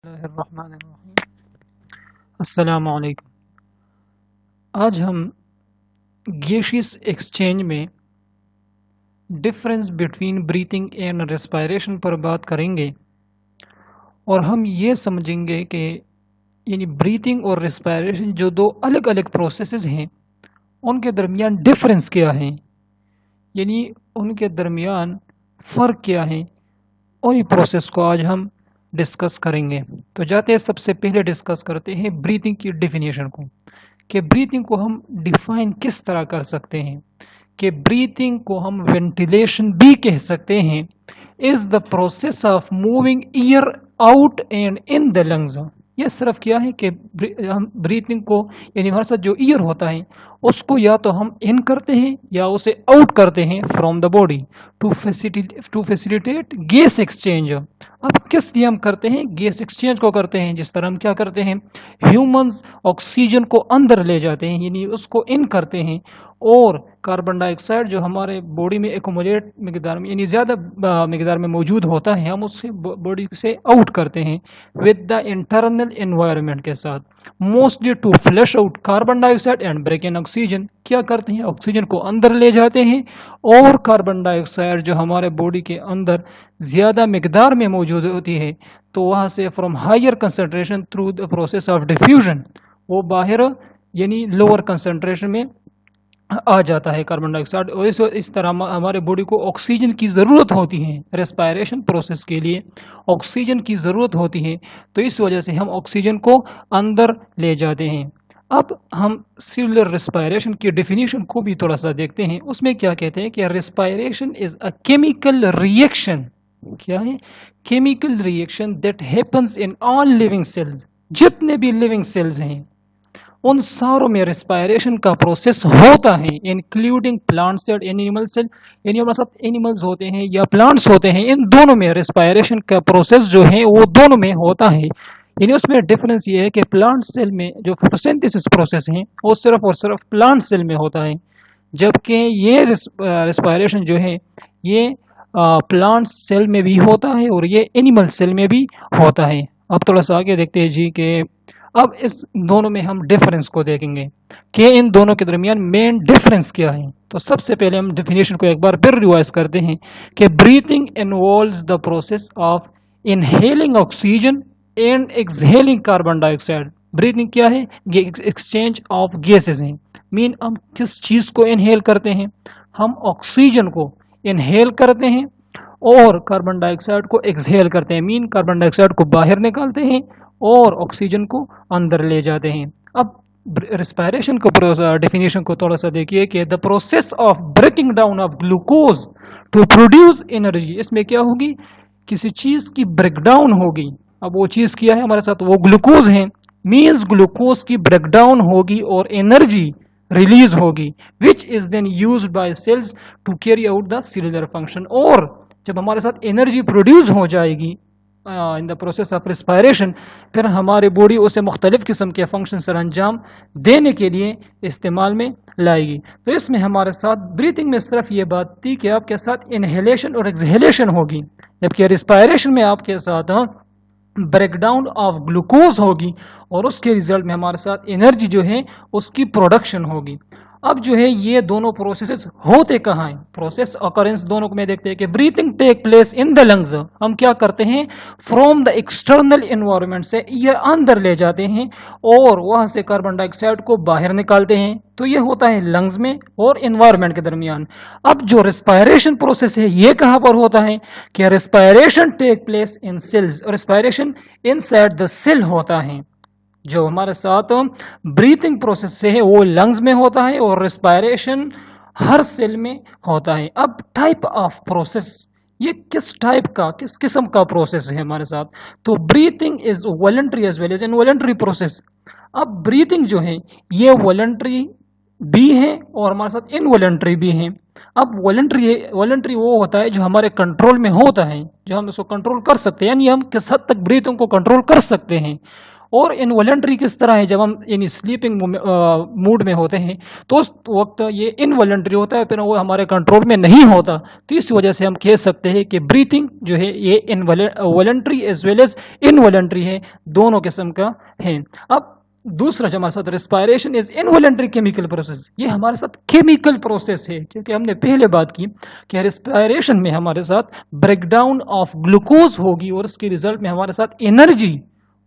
اللہ الرحمن الرحیم۔ السلام علیکم۔ آج ہم گیشیس ایکسچینج میں difference between breathing and respiration پر بات کریں گے، اور ہم یہ سمجھیں گے کہ یعنی بریتھنگ اور ریسپائریشن جو دو الگ الگ پروسیسز ہیں ان کے درمیان ڈفرینس کیا ہے، یعنی ان کے درمیان فرق کیا ہے، اور یہ پروسیس کو آج ہم ڈسکس کریں گے۔ تو جاتے ہیں سب سے پہلے ڈسکس کرتے ہیں بریتھنگ کی ڈیفینیشن کو، کہ بریتھنگ کو ہم ڈیفائن کس طرح کر سکتے ہیں، کہ بریتھنگ کو ہم وینٹیلیشن بھی کہہ سکتے ہیں، is the process of moving air out and in the lungs. یہ صرف کیا ہے کہ ہم بریتھنگ کو یعنی ہمارے ساتھ جو ایئر ہوتا ہے اس کو یا تو ہم ان کرتے ہیں یا اسے آؤٹ کرتے ہیں from the body to facilitate gas exchange. اب کس لیے ہم کرتے ہیں؟ گیس ایکسچینج کو کرتے ہیں، جس طرح ہم کیا کرتے ہیں، ہیومنز آکسیجن کو اندر لے جاتے ہیں یعنی اس کو ان کرتے ہیں، اور کاربن ڈائی آکسائڈ جو ہمارے باڈی میں ایکومولیٹ مقدار میں یعنی زیادہ مقدار میں موجود ہوتا ہے ہم اس سے باڈی سے آؤٹ کرتے ہیں ود دا انٹرنل انوائرمنٹ کے ساتھ، mostly to flush out carbon dioxide and break in oxygen. کیا کرتے ہیں؟ آکسیجن کو اندر لے جاتے ہیں، اور کاربن ڈائی آکسائڈ جو ہمارے باڈی کے اندر زیادہ مقدار میں موجود ہوتی ہے تو وہاں سے from higher concentration through the process of diffusion وہ باہر یعنی لوور کنسنٹریشن میں آ جاتا ہے کاربن ڈائی آکسائڈ، اور اس طرح ہمارے باڈی کو آکسیجن کی ضرورت ہوتی ہے ریسپائریشن پروسیس کے لیے، آکسیجن کی ضرورت ہوتی ہے، تو اس وجہ سے ہم آکسیجن کو اندر لے جاتے ہیں۔ اب ہم سیلولر ریسپائریشن کی ڈیفینیشن کو بھی تھوڑا سا دیکھتے ہیں۔ اس میں کیا کہتے ہیں کہ respiration is a chemical reaction, کیا ہے؟ Chemical reaction that happens in all living cells, جتنے بھی لیونگ سیلز ہیں ان ساروں میں ریسپائریشن کا پروسیس ہوتا ہے، including plant cell, animal cell, یعنی ہمارے ساتھ اینیملز ہوتے ہیں یا پلانٹس ہوتے ہیں، ان دونوں میں ریسپائریشن کا پروسیس جو ہے وہ دونوں میں ہوتا ہے۔ یعنی اس میں ڈفرینس یہ ہے کہ پلانٹ سیل میں جو فوٹوسینتھسس پروسیس ہیں وہ صرف اور صرف پلانٹ سیل میں ہوتا ہے، جبکہ یہ ریسپائریشن جو ہے یہ پلانٹ سیل میں بھی ہوتا ہے اور یہ اینیمل سیل میں بھی ہوتا ہے۔ اب تھوڑا سا آگے دیکھتے ہیں جی، کہ اب اس دونوں میں ہم ڈیفرنس کو دیکھیں گے کہ ان دونوں کے درمیان مین ڈیفرنس کیا ہے۔ تو سب سے پہلے ہم ڈیفینیشن کو ایک بار پھر ریوائز کرتے ہیں کہ breathing involves the process of inhaling oxygen and exhaling carbon dioxide. Breathing کیا ہے؟ ایکسچینج آف گیسز ہیں، مین ہم کس چیز کو انہیل کرتے ہیں؟ ہم آکسیجن کو انہیل کرتے ہیں اور کاربن ڈائی آکسائڈ کو ایکسہیل کرتے ہیں، مین کاربن ڈائی آکسائڈ کو باہر نکالتے ہیں اور آکسیجن کو اندر لے جاتے ہیں۔ اب ریسپائریشن کو ڈیفینیشن کو تھوڑا سا دیکھیے کہ the process of breaking down of glucose to produce energy. اس میں کیا ہوگی؟ کسی چیز کی بریک ڈاؤن ہوگی۔ اب وہ چیز کیا ہے ہمارے ساتھ؟ وہ گلوکوز ہے، مینز گلوکوز کی بریک ڈاؤن ہوگی اور انرجی ریلیز ہوگی which is then used by cells to carry out the cellular function۔ اور جب ہمارے ساتھ انرجی پروڈیوس ہو جائے گی ان دا پروسیس آف ریسپائریشن، پھر ہماری باڈی اسے مختلف قسم کے فنکشن سر انجام دینے کے لیے استعمال میں لائے گی۔ تو اس میں ہمارے ساتھ بریتھنگ میں صرف یہ بات تھی کہ آپ کے ساتھ انہیلیشن اور ایکسہیلیشن ہوگی، جبکہ ریسپائریشن میں آپ کے ساتھ بریک ڈاؤن آف گلوکوز ہوگی اور اس کے ریزلٹ میں ہمارے ساتھ انرجی جو ہے اس کی پروڈکشن ہوگی۔ اب جو ہے یہ دونوں پروسیسز ہوتے کہاں ہیں؟ پروسیس اکرنس دونوں کو میں دیکھتے ہیں کہ breathing take place in the lungs, ہم کیا کرتے ہیں؟ فرام دا ایکسٹرنل انوائرمنٹ سے ایئر اندر لے جاتے ہیں اور وہاں سے کاربن ڈائی آکسائڈ کو باہر نکالتے ہیں، تو یہ ہوتا ہے لنگز میں اور انوائرمنٹ کے درمیان۔ اب جو ریسپائریشن پروسیس ہے یہ کہاں پر ہوتا ہے؟ کہ respiration take place in cells, respiration inside the cell ہوتا ہے۔ جو ہمارے ساتھ بریتھنگ پروسیس سے ہے وہ لنگز میں ہوتا ہے اور ریسپائریشن ہر سیل میں ہوتا ہے۔ اب ٹائپ آف پروسیس، یہ کس ٹائپ کا، کس قسم کا پروسیس ہے ہمارے ساتھ؟ تو breathing is voluntary as well as involuntary process. اب بریتھنگ جو ہے یہ والنٹری بھی ہے اور ہمارے ساتھ انوالنٹری بھی ہے۔ اب والنٹری وہ ہوتا ہے جو ہمارے کنٹرول میں ہوتا ہے، جو ہم اس کو کنٹرول کر سکتے ہیں، یعنی ہم کس حد تک بریتھنگ کو کنٹرول کر سکتے ہیں، اور انوالنٹری کس طرح ہے؟ جب ہم یعنی سلیپنگ موڈ میں ہوتے ہیں تو اس وقت یہ انوالنٹری ہوتا ہے، پھر وہ ہمارے کنٹرول میں نہیں ہوتا، تو اس وجہ سے ہم کہہ سکتے ہیں کہ بریتنگ جو ہے یہ voluntary as well as involuntary ہے، دونوں قسم کا ہے۔ اب دوسرا جو ہمارے ساتھ ریسپائریشن از انوالنٹری کیمیکل پروسیس، یہ ہمارے ساتھ کیمیکل پروسیس ہے، کیونکہ ہم نے پہلے بات کی کہ ریسپائریشن میں ہمارے ساتھ بریک ڈاؤن آف گلوکوز ہوگی اور اس کے ریزلٹ میں ہمارے ساتھ انرجی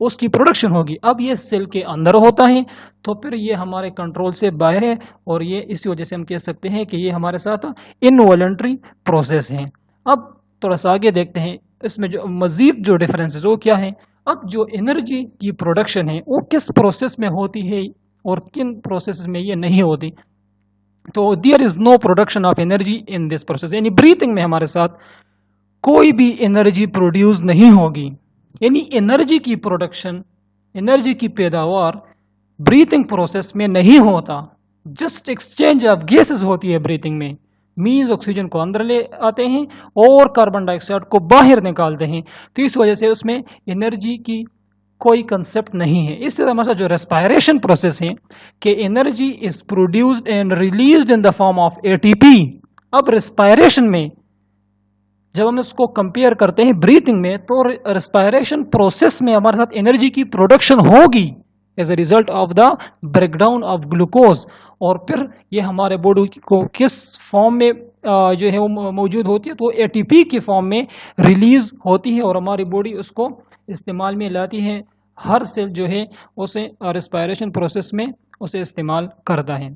اس کی پروڈکشن ہوگی۔ اب یہ سیل کے اندر ہوتا ہے تو پھر یہ ہمارے کنٹرول سے باہر ہے، اور یہ اسی وجہ سے ہم کہہ سکتے ہیں کہ یہ ہمارے ساتھ انوالنٹری پروسیس ہے۔ اب تھوڑا سا آگے دیکھتے ہیں اس میں جو مزید جو ڈفرینسز وہ کیا ہیں۔ اب جو انرجی کی پروڈکشن ہے وہ کس پروسیس میں ہوتی ہے اور کن پروسیس میں یہ نہیں ہوتی، تو there is no production of energy in this process, یعنی بریتنگ میں ہمارے ساتھ کوئی بھی انرجی پروڈیوس نہیں ہوگی، یعنی انرجی کی پروڈکشن، انرجی کی پیداوار بریتنگ پروسیس میں نہیں ہوتا، جسٹ ایکسچینج آف گیسز ہوتی ہے بریتنگ میں، مینز آکسیجن کو اندر لے آتے ہیں اور کاربن ڈائی آکسائڈ کو باہر نکالتے ہیں، تو اس وجہ سے اس میں انرجی کی کوئی کنسپٹ نہیں ہے۔ اس طرح ہمارا جو ریسپائریشن پروسیس ہے کہ energy is produced and released in the form of A T P. اب ریسپائریشن میں جب ہم اس کو کمپیئر کرتے ہیں بریتنگ میں، تو ریسپائریشن پروسیس میں ہمارے ساتھ انرجی کی پروڈکشن ہوگی as a result of the break down of glucose, اور پھر یہ ہمارے باڈی کو کس فارم میں جو ہے وہ موجود ہوتی ہے، تو اے ٹی پی کی فارم میں ریلیز ہوتی ہے اور ہماری باڈی اس کو استعمال میں لاتی ہے۔ ہر سیل جو ہے اسے ریسپائریشن پروسیس میں اسے استعمال کرتا ہے،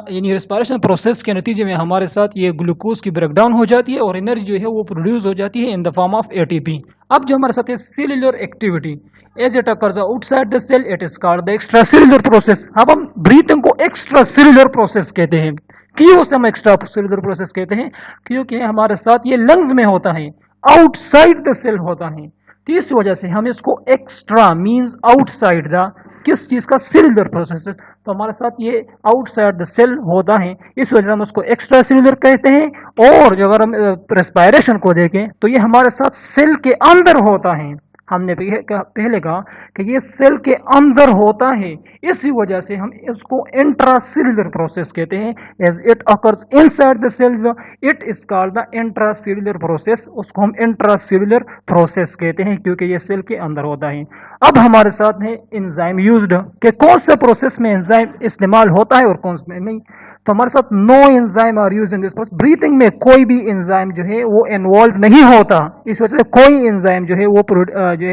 یعنی ریسپائریشن پروسیس کے نتیجے میں ہمارے ساتھ یہ گلوکوز کی بریک ڈاؤن ہو جاتی ہے اور انرجی جو ہے وہ پروڈیوس ہو جاتی ہے in the form of A T P. اب جو ہمارے ساتھ ہے cellular activity, as it occurs outside the cell it is called the extra cellular process. اب ہم بریتنگ کو ایکسٹرا سیلولر پروسیس کہتے ہیں، کیوں اسے ہم ایکسٹرا سیلولر پروسیس کہتے ہیں؟ کیونکہ ہمارے ساتھ یہ لنگز میں ہوتا ہے، آؤٹ سائڈ دا سیل ہوتا ہے، تو اس وجہ سے ہم اس کو extra means outside the کس چیز کا سیلولر پروسیس، تو ہمارے ساتھ یہ آؤٹ سائڈ دا سیل ہوتا ہے، اس وجہ سے ہم اس کو ایکسٹرا سیلولر کہتے ہیں۔ اور جو اگر ہم ریسپائریشن کو دیکھیں تو یہ ہمارے ساتھ سیل کے اندر ہوتا ہے، ہم نے پہلے کہا کہ یہ سیل کے اندر ہوتا ہے، اسی وجہ سے ہم اس کو انٹرا سیلولر پروسیس کہتے ہیں۔ As it occurs inside the cells it is called the intra cellular process, اس کو ہم انٹرا سیلولر پروسیس کہتے ہیں کیونکہ یہ سیل کے اندر ہوتا ہے۔ اب ہمارے ساتھ ہے انزائم یوزڈ، کہ کون سے پروسیس میں انزائم استعمال ہوتا ہے اور کون سے میں نہیں، تو ہمارے ساتھ no enzyme are used in this process. Breathing میں کوئی بھی انزائم جو ہے وہ انوالو نہیں ہوتا، اس وجہ سے کوئی انزائم جو ہے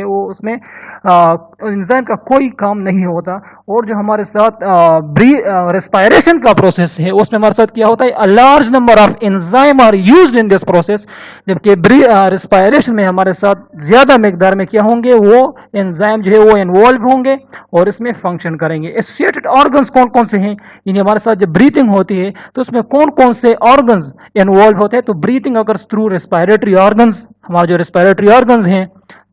وہ اس میں انزائم کا کوئی کام نہیں ہوتا۔ اور جو ہمارے ساتھ ریسپائریشن کا پروسیس ہے اس میں ہمارے ساتھ کیا ہوتا ہے، large number of enzyme are used in this process, جبکہ ریسپائریشن میں ہمارے ساتھ زیادہ مقدار میں کیا ہوں گے، وہ انزائم جو ہے وہ انوالو ہوں گے اور اس میں فنکشن کریں گے۔ ایسوسیٹڈ آرگنز کون کون سے ہیں، یعنی ہمارے ساتھ جب بریتنگ ہوتی ہے تو اس میں کون کون سے آرگنز انوالو ہوتے ہیں، تو بریتنگ اگر تھرو ریسپائریٹری آرگنز، ہمارے جو ریسپائریٹری آرگنز ہیں،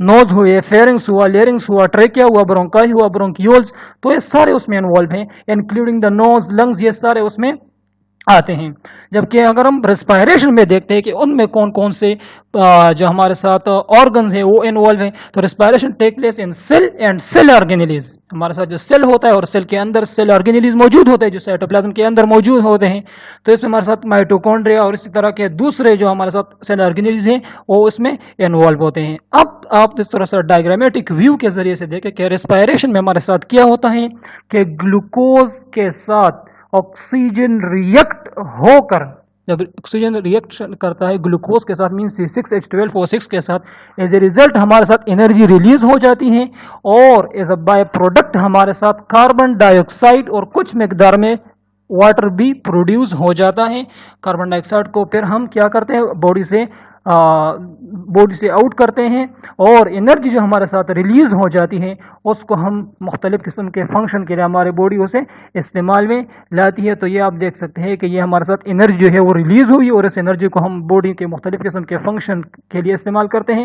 نوز ہوئے، فیرنگس ہوا، لیرنگس ہوا، ٹریکیا ہوا، برونکائی ہوا، برونکیولز، تو یہ سارے اس میں انوالو ہیں، انکلوڈنگ دا نوز، لنگز، یہ سارے اس میں آتے ہیں۔ جبکہ اگر ہم ریسپائریشن میں دیکھتے ہیں کہ ان میں کون کون سے جو ہمارے ساتھ آرگنز ہیں وہ انوالو ہیں، تو respiration take place in cell and cell organelles, ہمارے ساتھ جو سیل ہوتا ہے اور سیل کے اندر سیل آرگینیلیز موجود ہوتے ہیں جو سائٹوپلازم کے اندر موجود ہوتے ہیں، تو اس میں ہمارے ساتھ مائٹوکونڈریا اور اسی طرح کے دوسرے جو ہمارے ساتھ سیل آرگینیلیز ہیں وہ اس میں انوالو ہوتے ہیں۔ اب آپ اس طرح سے ڈائیگرامیٹک ویو کے ذریعے سے دیکھیں کہ ریسپائریشن میں ہمارے ساتھ کیا ہوتا ہے کہ گلوکوز کے ساتھ آکسیجن ریئیکٹ ہو کر، جب آکسیجن ریئیکشن کرتا ہے گلوکوز کے ساتھ، مین C6H12O6 کے ساتھ، ایز اے ریزلٹ ہمارے ساتھ انرجی ریلیز ہو جاتی ہے، اور ایز اے بائی پروڈکٹ ہمارے ساتھ کاربن ڈائی آکسائڈ اور کچھ مقدار میں واٹر بھی پروڈیوس ہو جاتا ہے۔ کاربن ڈائی آکسائڈ کو پھر ہم کیا کرتے ہیں، باڈی سے آؤٹ کرتے ہیں، اور انرجی جو ہمارے ساتھ ریلیز ہو جاتی ہے اس کو ہم مختلف قسم کے فنکشن کے لیے ہمارے باڈی اسے استعمال میں لاتی ہے۔ تو یہ آپ دیکھ سکتے ہیں کہ یہ ہمارے ساتھ انرجی جو ہے وہ ریلیز ہوئی، اور اس انرجی کو ہم باڈی کے مختلف قسم کے فنکشن کے لیے استعمال کرتے ہیں،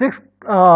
6